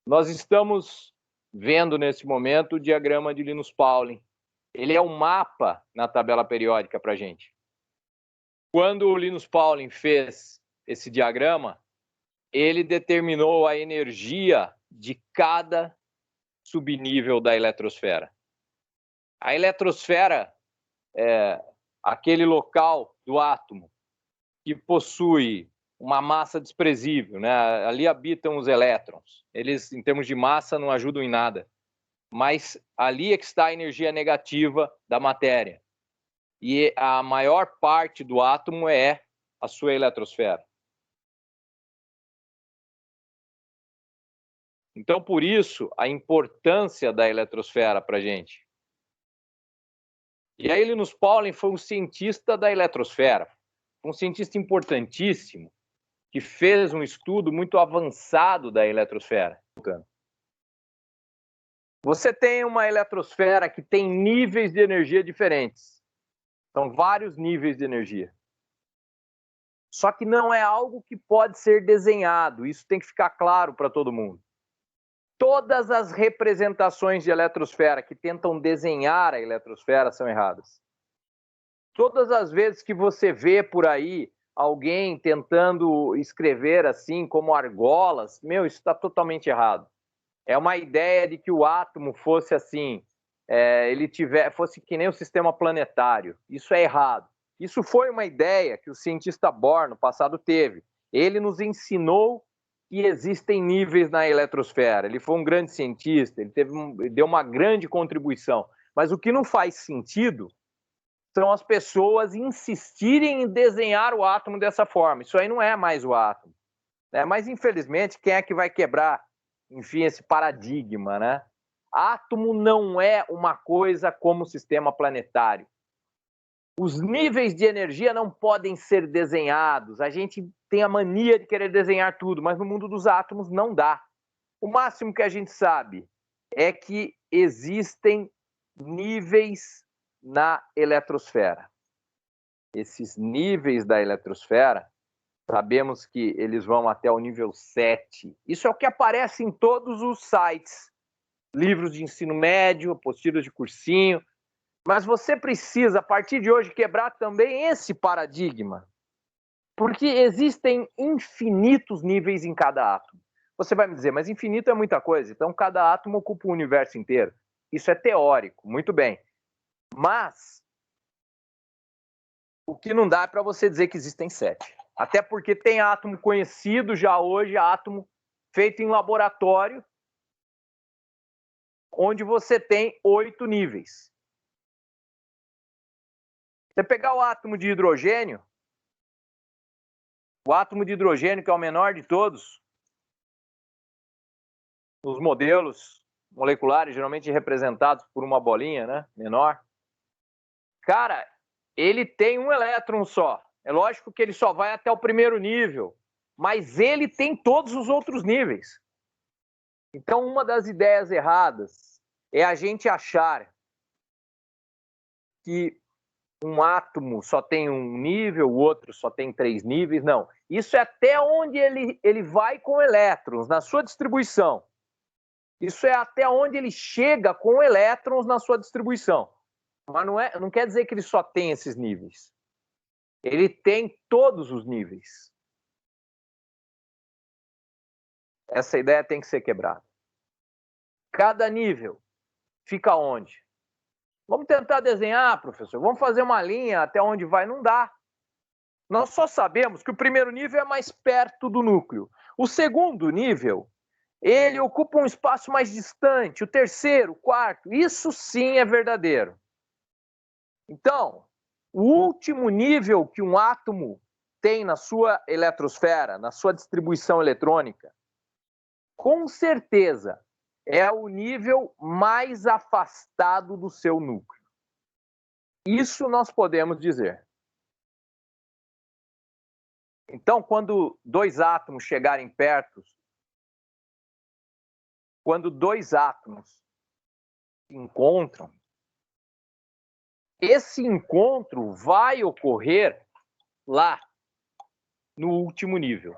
Nós estamos vendo nesse momento o diagrama de Linus Pauling. Ele é um mapa na tabela periódica para a gente. Quando o Linus Pauling fez esse diagrama, ele determinou a energia de cada subnível da eletrosfera. A eletrosfera é aquele local do átomo que possui uma massa desprezível, né? Ali habitam os elétrons. Eles, em termos de massa, não ajudam em nada. Mas ali é que está a energia negativa da matéria. E a maior parte do átomo é a sua eletrosfera. Então, por isso, a importância da eletrosfera para a gente. E aí, Linus Pauling foi um cientista da eletrosfera, um cientista importantíssimo, que fez um estudo muito avançado da eletrosfera. Você tem uma eletrosfera que tem níveis de energia diferentes. São vários níveis de energia. Só que não é algo que pode ser desenhado. Isso tem que ficar claro para todo mundo. Todas as representações de eletrosfera que tentam desenhar a eletrosfera são erradas. Todas as vezes que você vê por aí alguém tentando escrever assim como argolas, meu, isso está totalmente errado. É uma ideia de que o átomo fosse assim, fosse que nem o sistema planetário. Isso é errado. Isso foi uma ideia que o cientista Bohr no passado teve. Ele nos ensinou que existem níveis na eletrosfera. Ele foi um grande cientista, ele deu uma grande contribuição. Mas o que não faz sentido são as pessoas insistirem em desenhar o átomo dessa forma. Isso aí não é mais o átomo. Né? Mas, infelizmente, quem é que vai quebrar, enfim, esse paradigma, né? Átomo não é uma coisa como o sistema planetário. Os níveis de energia não podem ser desenhados. A gente tem a mania de querer desenhar tudo, mas no mundo dos átomos não dá. O máximo que a gente sabe é que existem níveis na eletrosfera. Esses níveis da eletrosfera, sabemos que eles vão até o nível 7. Isso é o que aparece em todos os sites. Livros de ensino médio, apostilas de cursinho. Mas você precisa, a partir de hoje, quebrar também esse paradigma. Porque existem infinitos níveis em cada átomo. Você vai me dizer, mas infinito é muita coisa, então cada átomo ocupa o universo inteiro. Isso é teórico, muito bem. Mas o que não dá é para você dizer que existem 7. Até porque tem átomo conhecido já hoje, átomo feito em laboratório, onde você tem 8 níveis. Você pegar o átomo de hidrogênio, que é o menor de todos, os modelos moleculares, geralmente representados por uma bolinha, né, menor. Cara, ele tem um elétron só. É lógico que ele só vai até o primeiro nível, mas ele tem todos os outros níveis. Então, uma das ideias erradas é a gente achar que um átomo só tem um nível, o outro só tem 3 níveis. Não. Isso é até onde ele vai com elétrons, na sua distribuição. Isso é até onde ele chega com elétrons na sua distribuição. Mas não quer dizer que ele só tem esses níveis. Ele tem todos os níveis. Essa ideia tem que ser quebrada. Cada nível fica onde? Vamos tentar desenhar, professor. Vamos fazer uma linha até onde vai. Não dá. Nós só sabemos que o primeiro nível é mais perto do núcleo. O segundo nível, ele ocupa um espaço mais distante. O terceiro, o quarto, isso sim é verdadeiro. Então, o último nível que um átomo tem na sua eletrosfera, na sua distribuição eletrônica, com certeza é o nível mais afastado do seu núcleo. Isso nós podemos dizer. Então, quando dois átomos chegarem perto, quando dois átomos se encontram, esse encontro vai ocorrer lá no último nível.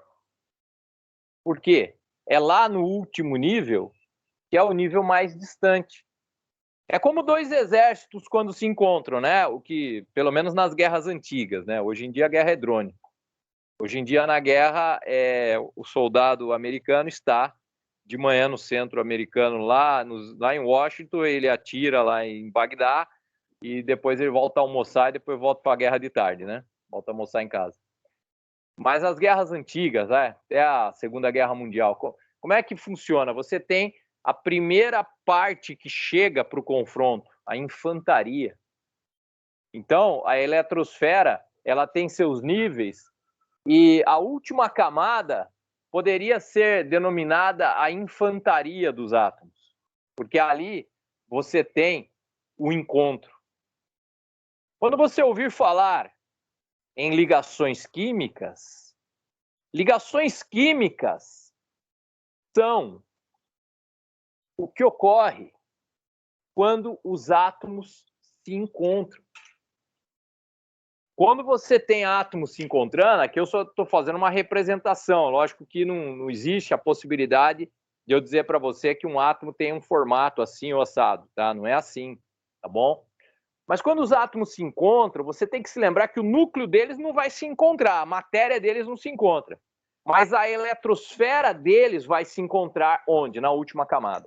Por quê? é lá no último nível, que é o nível mais distante. É como dois exércitos quando se encontram, né? O que, pelo menos nas guerras antigas, né? Hoje em dia a guerra é drone. Hoje em dia na guerra o soldado americano está de manhã no centro americano lá em Washington, ele atira lá em Bagdá e depois ele volta a almoçar e depois volta para a guerra de tarde, né? Volta a almoçar em casa. Mas as guerras antigas, até a Segunda Guerra Mundial, como é que funciona? Você tem a primeira parte que chega para o confronto, a infantaria. Então, a eletrosfera, ela tem seus níveis e a última camada poderia ser denominada a infantaria dos átomos, porque ali você tem o encontro. Quando você ouvir falar em ligações químicas são o que ocorre quando os átomos se encontram. Quando você tem átomos se encontrando, aqui eu só estou fazendo uma representação, lógico que não existe a possibilidade de eu dizer para você que um átomo tem um formato assim ou assado, tá? Não é assim, tá bom? Mas quando os átomos se encontram, você tem que se lembrar que o núcleo deles não vai se encontrar, a matéria deles não se encontra. Mas a eletrosfera deles vai se encontrar onde? Na última camada.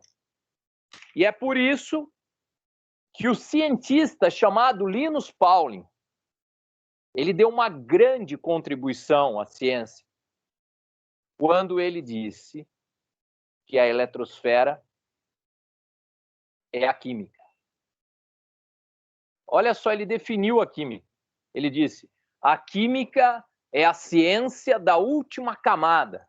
E é por isso que o cientista chamado Linus Pauling, ele deu uma grande contribuição à ciência quando ele disse que a eletrosfera é a química. Olha só, ele definiu a química. Ele disse: a química é a ciência da última camada.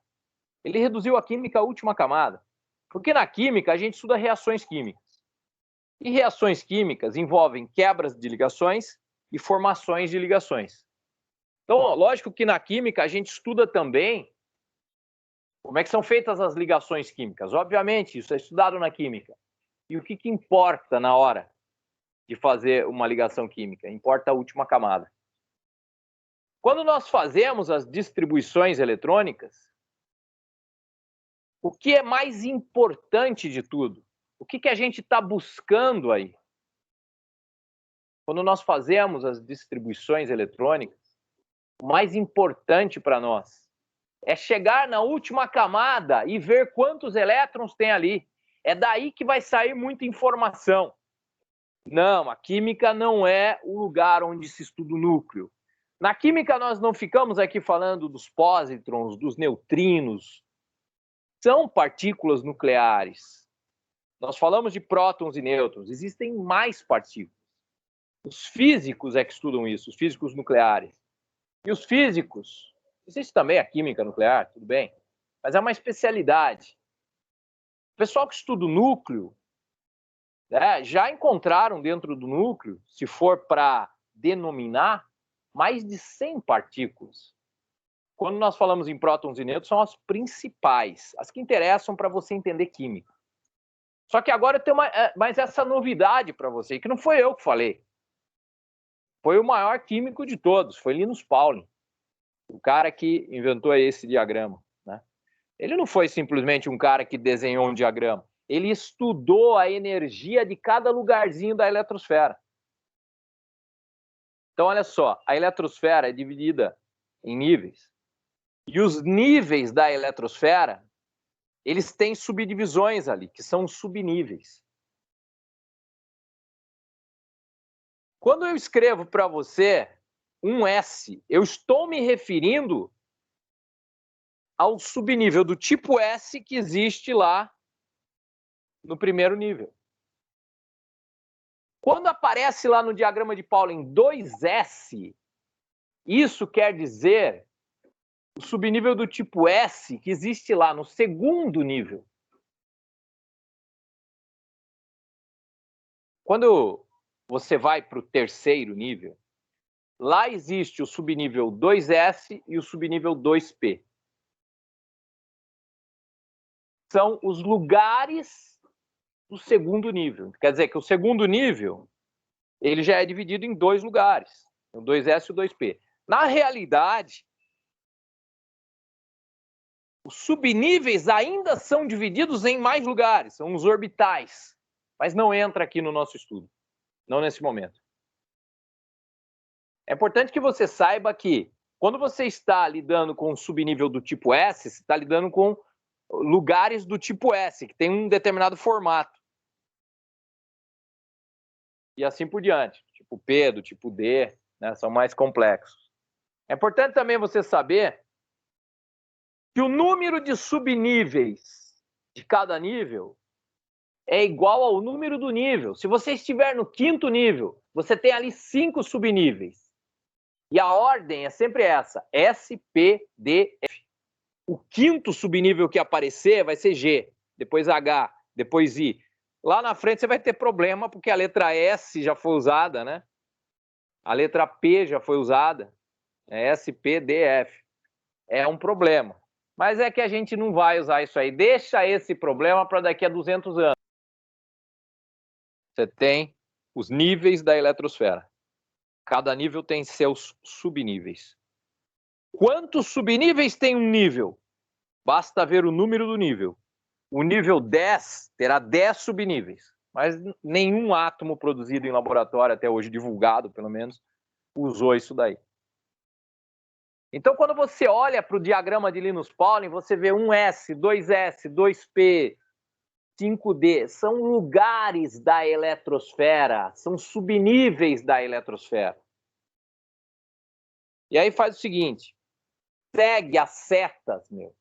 Ele reduziu a química à última camada. Porque na química a gente estuda reações químicas. E reações químicas envolvem quebras de ligações e formações de ligações. Então, lógico que na química a gente estuda também como é que são feitas as ligações químicas. Obviamente, isso é estudado na química. E o que importa na hora de fazer uma ligação química? Importa a última camada. Quando nós fazemos as distribuições eletrônicas, o que é mais importante de tudo? O que a gente está buscando aí? Quando nós fazemos as distribuições eletrônicas, o mais importante para nós é chegar na última camada e ver quantos elétrons tem ali. É daí que vai sair muita informação. Não, a química não é o lugar onde se estuda o núcleo. Na química, nós não ficamos aqui falando dos pósitrons, dos neutrinos. São partículas nucleares. Nós falamos de prótons e nêutrons. Existem mais partículas. Os físicos é que estudam isso, os físicos nucleares. E os físicos, existe também a química nuclear, tudo bem, mas é uma especialidade. O pessoal que estuda o núcleo, já encontraram dentro do núcleo, se for para denominar, mais de 100 partículas. Quando nós falamos em prótons e nêutrons, são as principais, as que interessam para você entender química. Só que agora tem mais essa novidade para você, que não foi eu que falei. Foi o maior químico de todos, foi Linus Pauling, o cara que inventou esse diagrama, né? Ele não foi simplesmente um cara que desenhou um diagrama, ele estudou a energia de cada lugarzinho da eletrosfera. Então, olha só, a eletrosfera é dividida em níveis, e os níveis da eletrosfera, eles têm subdivisões ali, que são subníveis. Quando eu escrevo para você um S, eu estou me referindo ao subnível do tipo S que existe lá no primeiro nível. Quando aparece lá no diagrama de Pauling 2S, isso quer dizer o subnível do tipo S que existe lá no segundo nível. Quando você vai para o terceiro nível, lá existe o subnível 2S e o subnível 2P. São os lugares do segundo nível. Quer dizer que o segundo nível ele já é dividido em dois lugares, o 2S e o 2P. Na realidade, Os subníveis ainda são divididos em mais lugares, são os orbitais, mas não entra aqui no nosso estudo, não nesse momento. É importante que você saiba que quando você está lidando com um subnível do tipo S, você está lidando com lugares do tipo S, que tem um determinado formato. E assim por diante. Tipo P, do tipo D, né, são mais complexos. É importante também você saber que o número de subníveis de cada nível é igual ao número do nível. Se você estiver no 5º nível, você tem ali 5 subníveis. E a ordem é sempre essa: S, P, D, F. O 5º subnível que aparecer vai ser G, depois H, depois I. Lá na frente você vai ter problema porque a letra S já foi usada, né? A letra P já foi usada. É S, P, D, F. É um problema. Mas é que a gente não vai usar isso aí. Deixa esse problema para daqui a 200 anos. Você tem os níveis da eletrosfera. Cada nível tem seus subníveis. Quantos subníveis tem um nível? Basta ver o número do nível. O nível 10 terá 10 subníveis, mas nenhum átomo produzido em laboratório, até hoje divulgado pelo menos, usou isso daí. Então, quando você olha para o diagrama de Linus Pauling, você vê 1S, 2S, 2P, 5D. São lugares da eletrosfera, são subníveis da eletrosfera. E aí faz o seguinte, segue as setas, meu.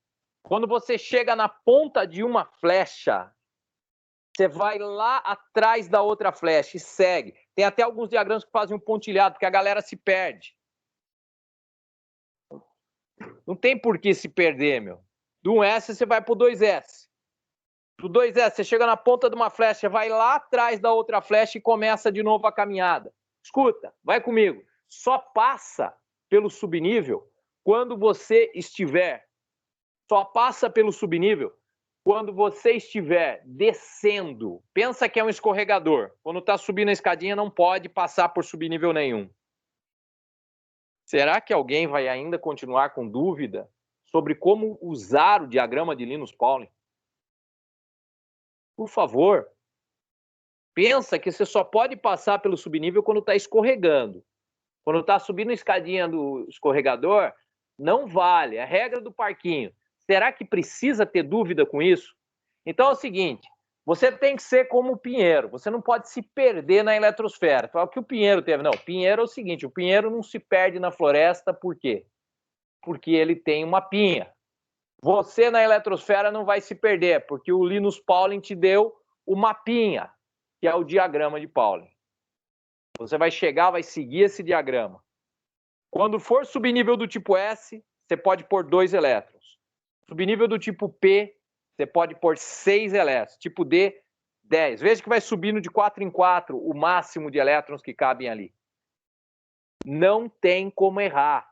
Quando você chega na ponta de uma flecha, você vai lá atrás da outra flecha e segue. Tem até alguns diagramas que fazem um pontilhado, porque a galera se perde. Não tem por que se perder, meu. Do 1S você vai pro 2S. Do 2S você chega na ponta de uma flecha, vai lá atrás da outra flecha e começa de novo a caminhada. Escuta, vai comigo. Só passa pelo subnível quando você estiver. Só passa pelo subnível quando você estiver descendo. Pensa que é um escorregador. Quando está subindo a escadinha, não pode passar por subnível nenhum. Será que alguém vai ainda continuar com dúvida sobre como usar o diagrama de Linus Pauling? Por favor, pensa que você só pode passar pelo subnível quando está escorregando. Quando está subindo a escadinha do escorregador, não vale. É a regra do parquinho. Será que precisa ter dúvida com isso? Então é o seguinte, você tem que ser como o Pinheiro, você não pode se perder na eletrosfera. Fala, o que o Pinheiro teve? Não, o Pinheiro é o seguinte, o Pinheiro não se perde na floresta, por quê? Porque ele tem uma pinha. Você na eletrosfera não vai se perder, porque o Linus Pauling te deu o mapinha, que é o diagrama de Pauling. Você vai chegar, vai seguir esse diagrama. Quando for subnível do tipo S, você pode pôr 2 elétrons. Subnível do tipo P, você pode pôr 6 elétrons. Tipo D, 10. Veja que vai subindo de 4 em 4 o máximo de elétrons que cabem ali. Não tem como errar.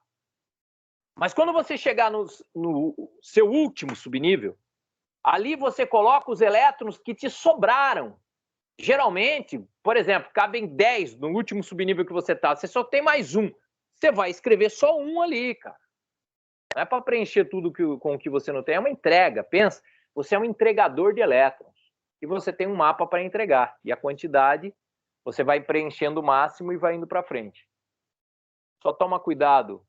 Mas quando você chegar no seu último subnível, ali você coloca os elétrons que te sobraram. Geralmente, por exemplo, cabem 10 no último subnível que você está. Você só tem mais um. Você vai escrever só um ali, cara. Não é para preencher tudo com o que você não tem. É uma entrega. Pensa, você é um entregador de elétrons. E você tem um mapa para entregar. E a quantidade, você vai preenchendo o máximo e vai indo para frente. Só toma cuidado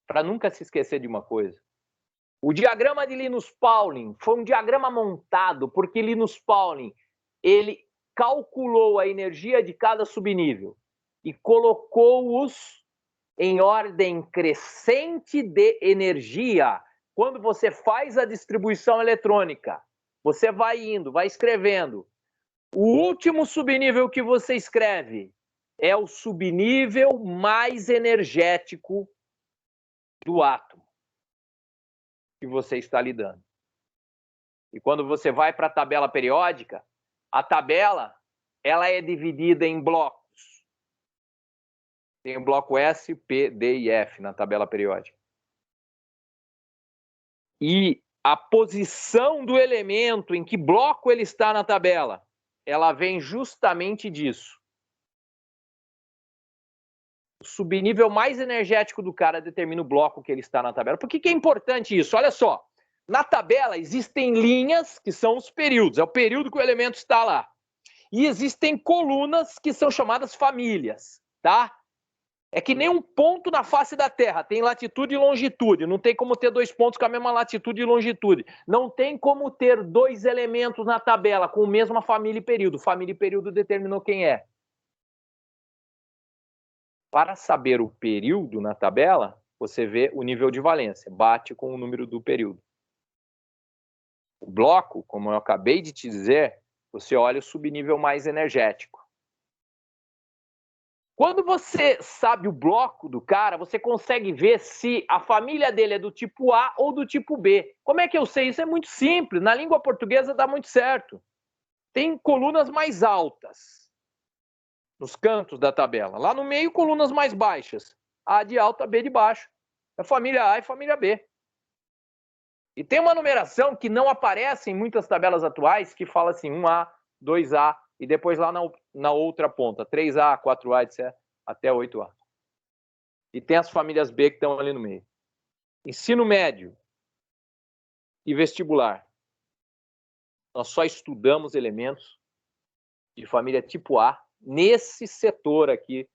para nunca se esquecer de uma coisa. O diagrama de Linus Pauling foi um diagrama montado porque Linus Pauling, ele calculou a energia de cada subnível e colocou-os em ordem crescente de energia. Quando você faz a distribuição eletrônica, você vai indo, vai escrevendo. O último subnível que você escreve é o subnível mais energético do átomo que você está lidando. E quando você vai para a tabela periódica, a tabela ela é dividida em blocos. Tem o bloco S, P, D e F na tabela periódica. E a posição do elemento, em que bloco ele está na tabela, ela vem justamente disso. O subnível mais energético do cara determina o bloco que ele está na tabela. Por que é importante isso? Olha só, Na tabela existem linhas, que são os períodos, é o período que o elemento está lá. E existem colunas, que são chamadas famílias, tá? É que nem um ponto na face da Terra, tem latitude e longitude, não tem como ter dois pontos com a mesma latitude e longitude. Não tem como ter dois elementos na tabela com a mesma família e período. Família e período determinou quem é. Para saber o período na tabela, você vê o nível de valência, bate com o número do período. O bloco, como eu acabei de te dizer, você olha o subnível mais energético. Quando você sabe o bloco do cara, você consegue ver se a família dele é do tipo A ou do tipo B. Como é que eu sei? Isso é muito simples. Na língua portuguesa dá muito certo. Tem colunas mais altas nos cantos da tabela. Lá no meio, colunas mais baixas. A de alta, B de baixo. É família A e família B. E tem uma numeração que não aparece em muitas tabelas atuais, que fala assim, 1A, 2A, e depois lá na outra ponta, 3A, 4A, etc., até 8A. E tem as famílias B que estão ali no meio. Ensino médio e vestibular. Nós só estudamos elementos de família tipo A nesse setor aqui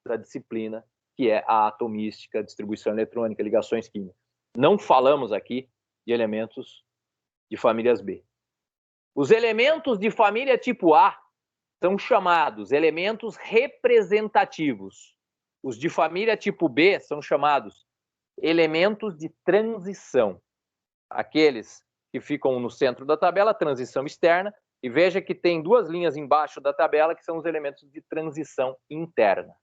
da disciplina, que é a atomística, distribuição eletrônica, ligações químicas. Não falamos aqui de elementos de famílias B. Os elementos de família tipo A são chamados elementos representativos. Os de família tipo B são chamados elementos de transição. Aqueles que ficam no centro da tabela, transição externa, e veja que tem duas linhas embaixo da tabela que são os elementos de transição interna.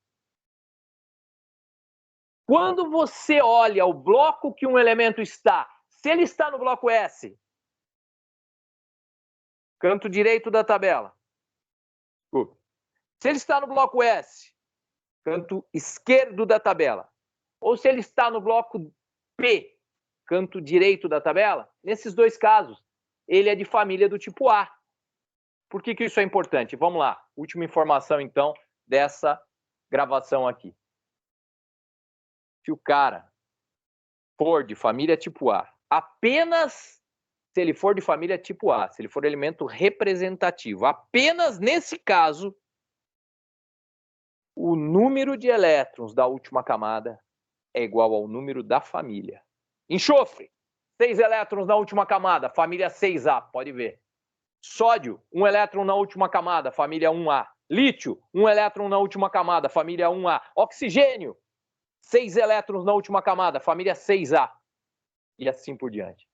Quando você olha o bloco que um elemento está, se ele está no bloco S, canto direito da tabela, se ele está no bloco S, canto esquerdo da tabela, ou se ele está no bloco P, canto direito da tabela, nesses dois casos, ele é de família do tipo A. Por que isso é importante? Vamos lá, última informação, então, dessa gravação aqui. Se o cara for de família tipo A, apenas se ele for de família tipo A, se ele for elemento representativo, apenas nesse caso, o número de elétrons da última camada é igual ao número da família. Enxofre, 6 elétrons na última camada, família 6A, pode ver. Sódio, 1 elétron na última camada, família 1A. Lítio, 1 elétron na última camada, família 1A. Oxigênio, 6 elétrons na última camada, família 6A. E assim por diante.